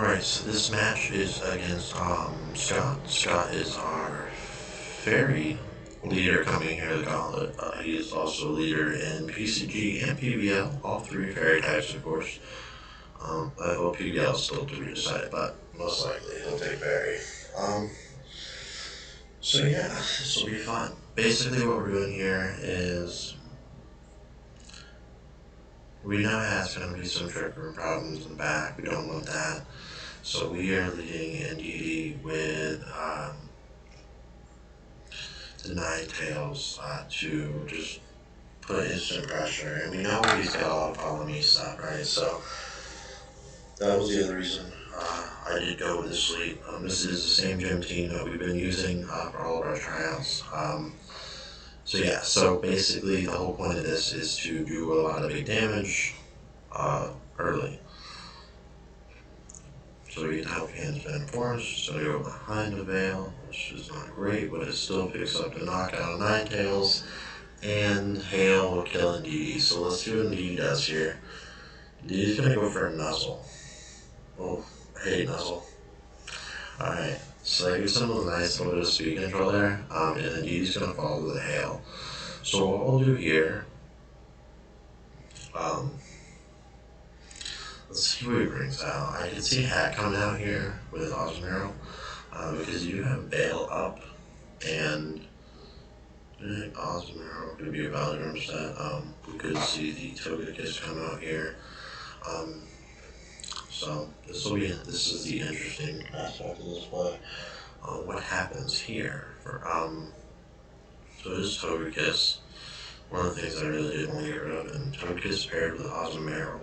Alright, so this match is against Scott. Scott is our fairy leader coming here to the gauntlet. He is also a leader in PCG and PBL, all three fairy types, of course. Well, PBL is still to be decided, but most likely he'll take fairy. So yeah, this will be fun. Basically what we're doing here is we know has going to be some trigger problems in the back. We don't want that. So we are leading Indeedee with the Ninetales to just put instant pressure. And we know he's got a lot of follow me stuff, right? So that was the other reason I did go with this sleep. This is the same gym team that we've been using for all of our tryouts. So yeah, so basically the whole point of this is to do a lot of big damage early. So we can help hands been forced, so we go behind the veil, which is not great, but it still picks up the knockout of Ninetales, and Hail will kill Indeedee. So let's see what Indeedee does here. Indeedee's gonna go for a Nuzzle. Oh, I hate Nuzzle. Alright, so that gives him a nice little bit of speed control there, and Indeedee's gonna follow with a Hail. So what we'll do here, let's see who he brings out. I can see Hat coming out here with Osmero, because you have Veil up, and Osmero could be a Valorant set. We could see the Togekiss come out here. So this is the interesting aspect of this play. What happens here for so this Togekiss, one of the things I really didn't want to get rid of, and Togekiss paired with Osmero.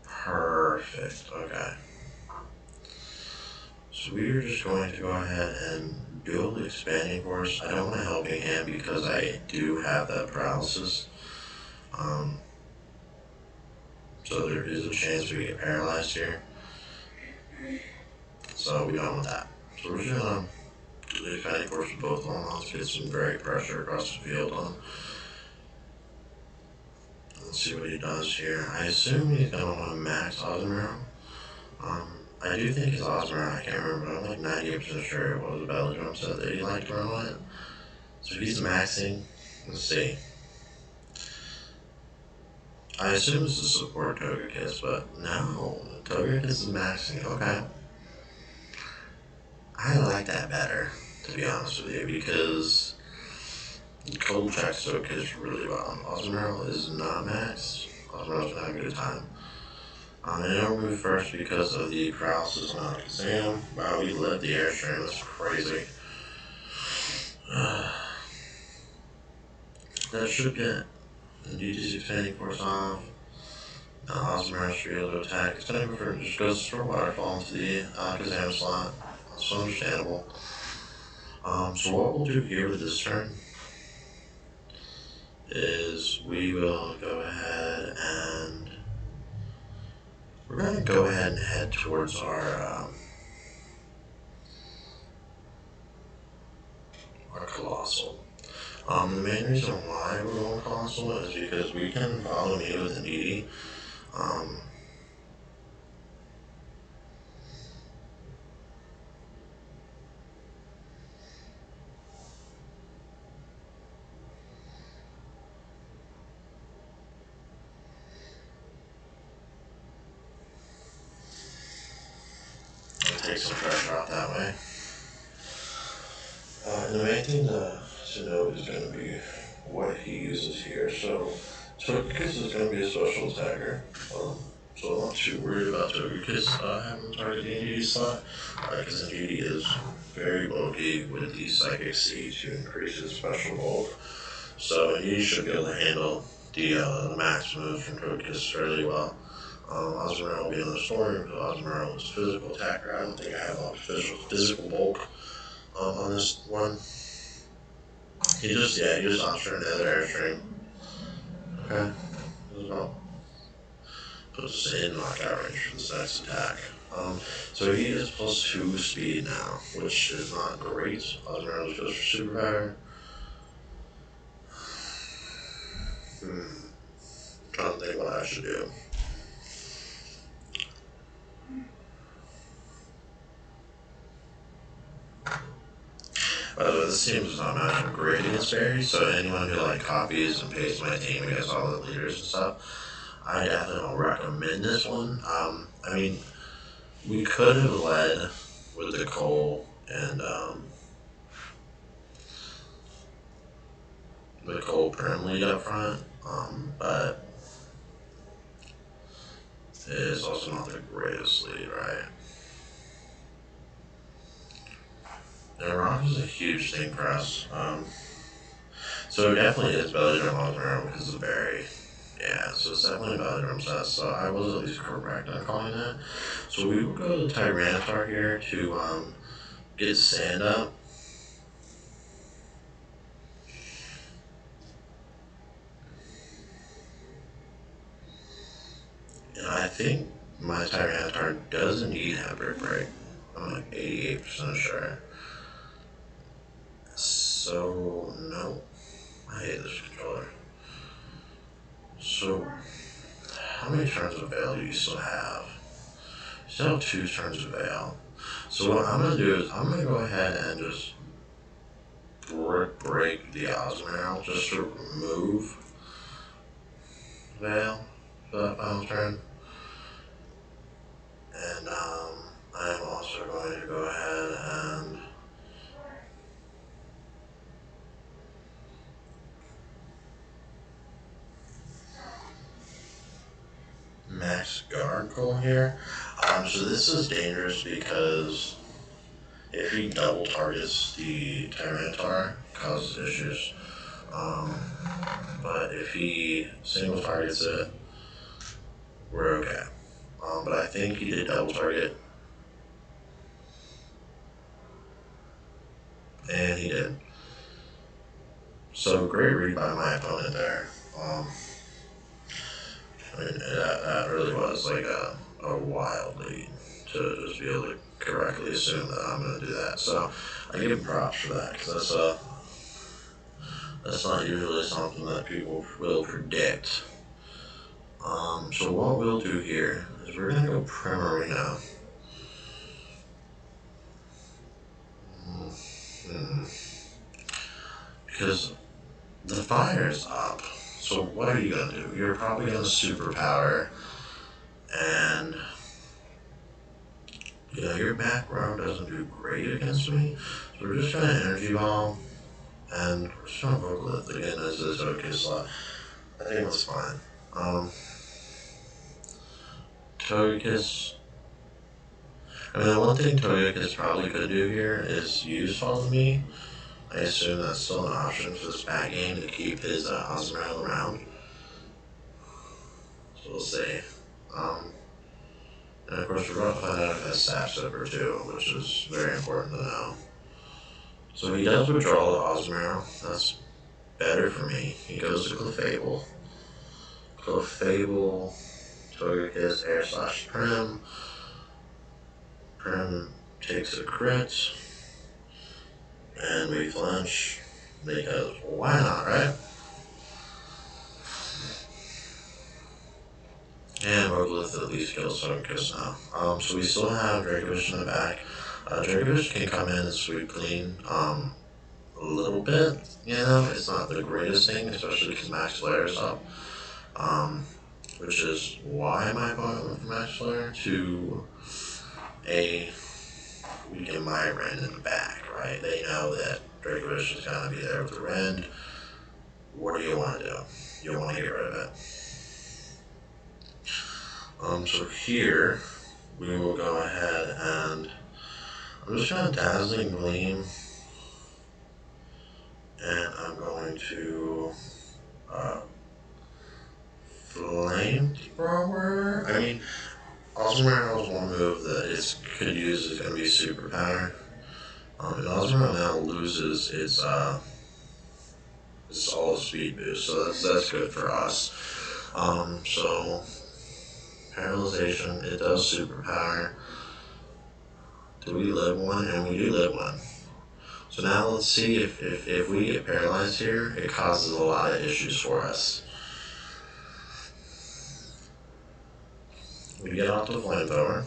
Perfect. Okay. So we're just going to go ahead and build Expanding Force. I don't want to Helping Hand because I do have that paralysis. So there is a chance we get paralyzed here. So we don't want that. So we're just gonna do the Expanding Force with both Let's get some very pressure across the field on. Let's see what he does here. I assume he's gonna want to max Osmero. I do think it's Osmero, I can't remember, but I'm like 98% sure it was a Battle Drum set that he liked to run on it. So if he's maxing, let's see. I assume it's a support Togekiss, but no, Togekiss is maxing, okay. I like that better, to be honest with you, because Cold checks Togekiss really well. Osmero is not maxed. Osmero's gonna have a good time. I know we move first because of the paralysis on Alakazam. Wow, we led the airstream, that's crazy. That should get Indeedee's Expanding Force off. Now Osmero should be able to attack. It's gonna go for, just goes for Waterfall into the Alakazam slot. That's understandable. So what we'll do here with this turn is we will go ahead and we're going to go ahead and head towards our Colossal. The main reason why we're going Colossal is because we can follow me with Indeedee. Take some pressure off that way. And the main thing to note is going to be what he uses here. So Togekiss is going to be a special attacker. So I'm not too worried about Togekiss having target the Indeedee slot, because Indeedee is very bulky with the Psychic Seed to increase his special bulk. So Indeedee should be able to handle the max moves from Togekiss fairly well. Osmero will be another story, but Osmero is a physical attacker. I don't think I have a lot of physical bulk on this one. He just offshore the other airstream. Okay. Puts us in knockout range for this next attack. So he is +2 speed now, which is not great. Osmero goes for super power. Trying to think what I should do. By the way, this team is not matching great against Barry, so anyone who like copies and pastes my team against all the leaders and stuff, I definitely don't recommend this one. I mean, we could have led with the Cole and the Cole Prim lead up front, but it is also not the greatest lead, right? And Rock is a huge thing for us. So it definitely is Belly Drum Osmer because of Barry. Yeah, so it's definitely Belly Drum Seth, so I was at least correct on calling that. So we will go to Tyranitar here to get Sand up. And I think my Tyranitar doesn't need Brick Break. I'm like 88% sure. So, no. I hate this controller. So, how many turns of Veil do you still have? You still have 2 turns of Veil. So what I'm going to do is I'm going to go ahead and just break the Osmero just to remove Veil for that final turn. And I'm also going to go ahead and max Gargoyle here. So this is dangerous because if he double targets the Tyranitar, it causes issues. But if he single targets it, we're okay. But I think he did double target. And he did. So great read by my opponent there. I mean, that really was like a wild lead to just be able to correctly assume that I'm going to do that. So I give him props for that because that's not usually something that people will predict. So what we'll do here is we're going to go Primarina. Because the fire's up. So what are you going to do? You're probably going to superpower. And, you know, your back row doesn't do great against me. So we're just going to Energy Ball. And we're just going to Vocalith again as this okay slot. I think that's fine. Togekiss. I mean, the one thing Togekiss probably could do here is use Follow Me. I assume that's still an option for this back game to keep his Osmero around. So we'll see. And of course, we're going to find out if it has Sap Sipper too, which is very important to know. So he does withdraw the Osmero. That's better for me. He goes to Clefable. Clefable, Togekiss, Air Slash Prim. Prim takes a crit. And we flinch. Because why not, right? And Vocalith at least kills Togekiss now. So we still have Dracovish in the back. Dracovish can come in and sweep clean a little bit. You know, it's not the greatest thing, especially because Max Flare's up. Which is why my opponent went from Max Flare to a weaken my Rend in the back, right? They know that Dracovish is going to be there with the Rend. What do you want to do? You want to get rid of it. So here, we will go ahead and I'm just going to Dazzling Gleam. And I'm going to Flamethrower. I mean, Osmero is one move that it could use is going to be Superpower. And Osmero now loses its all speed boost, so that's good for us. So Paralyzation, it does Superpower. Do we live one? And we do live one. So now let's see if we get paralyzed here, it causes a lot of issues for us. We get off the Flamethrower.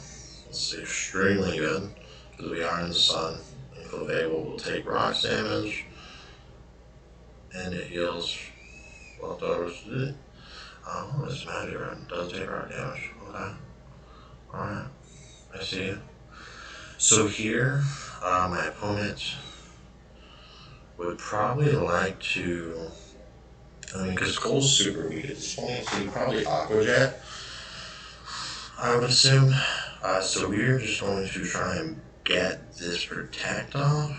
It's extremely good because we are in the sun. Clefable will take rocks damage, and it heals leftovers. This magic run does take rock damage. Okay. Alright. I see it. So here, my opponent would probably like to. I mean, because Cole's super weak at this point, so you probably Aqua Jet, I would assume. So we're just going to try and get this Protect off.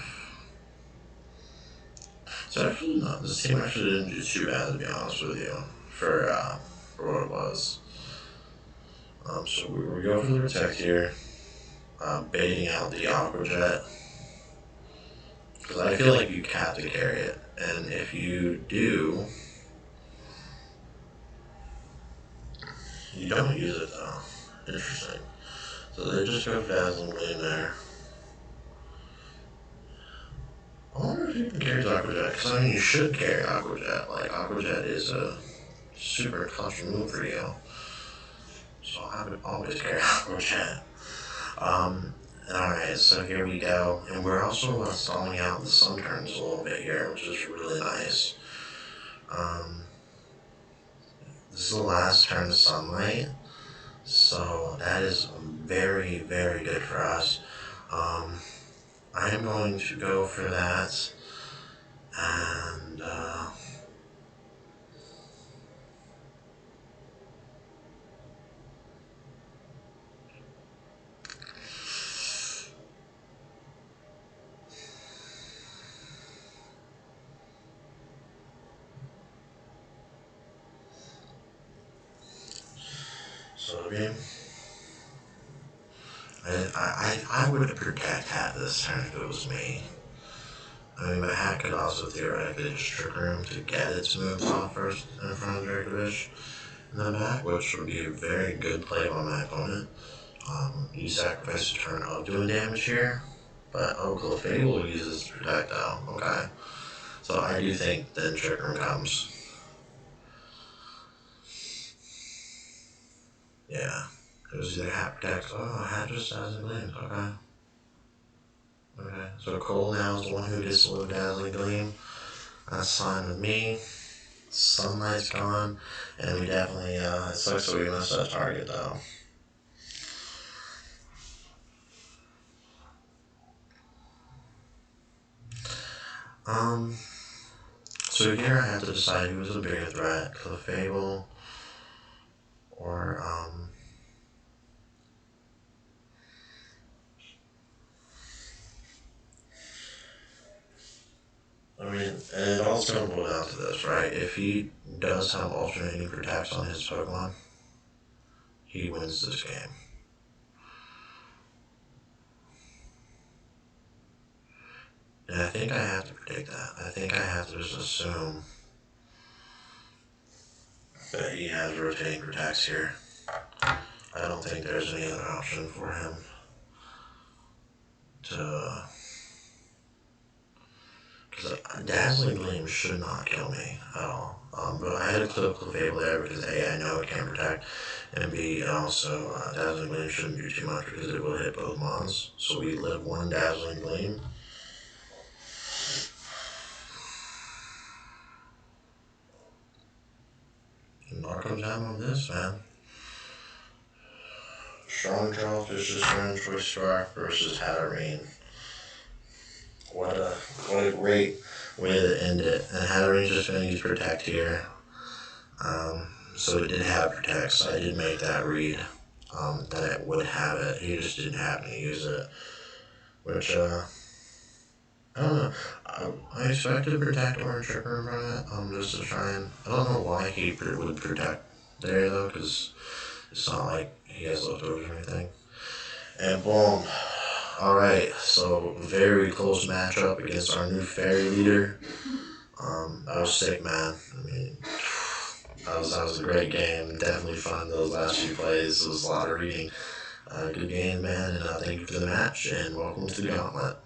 So actually, no, this team actually didn't do too bad, to be honest with you, for what it was. So we go for the Protect here, baiting out the Aqua Jet, because I feel like you have to carry it, and if you do, you don't use it though. Interesting. So they just go Dazzling Gleam there. I wonder if you can carry Aqua Jet, because I mean, you should carry Aqua Jet. Like, Aqua Jet is a super clutch move for you. So I would always carry Aqua Jet. Alright, so here we go. And we're also stalling out the Sun turns a little bit here, which is really nice. This is the last turn of Sunlight. So that is very, very good for us. I'm going to go for that, and so again, I would Protect Hat this turn if it was me. I mean, my Hat could also theoretically just trigger him to get its moves off first in front of Dracovish in the back, which would be a very good play by my opponent. You sacrifice a turn of doing damage here, but Clefable uses Protect out. Okay. So I do think then Trick Room comes. Yeah. It was either Hat Protect. Oh, Hat just Dazzling Gleam. Okay. Okay. So Cole now is the one who gets to live Dazzling Gleam. That's fine with me. Sunlight's gone. And we definitely, it sucks that we missed that target though. So here I have to decide who's the bigger threat, Clefable or, I mean, and it all's going to boil down to this, right? If he does have alternating protects on his Pokemon, he wins this game. And I think I have to predict that. I think I have to just assume that he has rotating protects here. I don't think there's any other option for him to... Because Dazzling Gleam should not kill me at all. But I had to clip Clefable there because A, I know it can protect, and B, also Dazzling Gleam shouldn't do too much because it will hit both Mons. So we live one Dazzling Gleam. And Arco Jam on this, man. Strong Draw, Vicious Range, Choice Scarf versus Hatterene. What a great way to end it. And Hatterene's just going to use Protect here. So it did have Protect, so I did make that read that it would have it. He just didn't happen to use it. Which, I don't know. I expected Protect or Trick Room from it, just to try and... I don't know why he would Protect there, though, because it's not like he has leftovers or anything. And boom. Alright, so very close matchup against our new fairy leader. That was sick, man. I mean, that was a great game. Definitely fun those last few plays. It was a lot of reading. Good game, man, and thank you for the match, and welcome to the Gauntlet.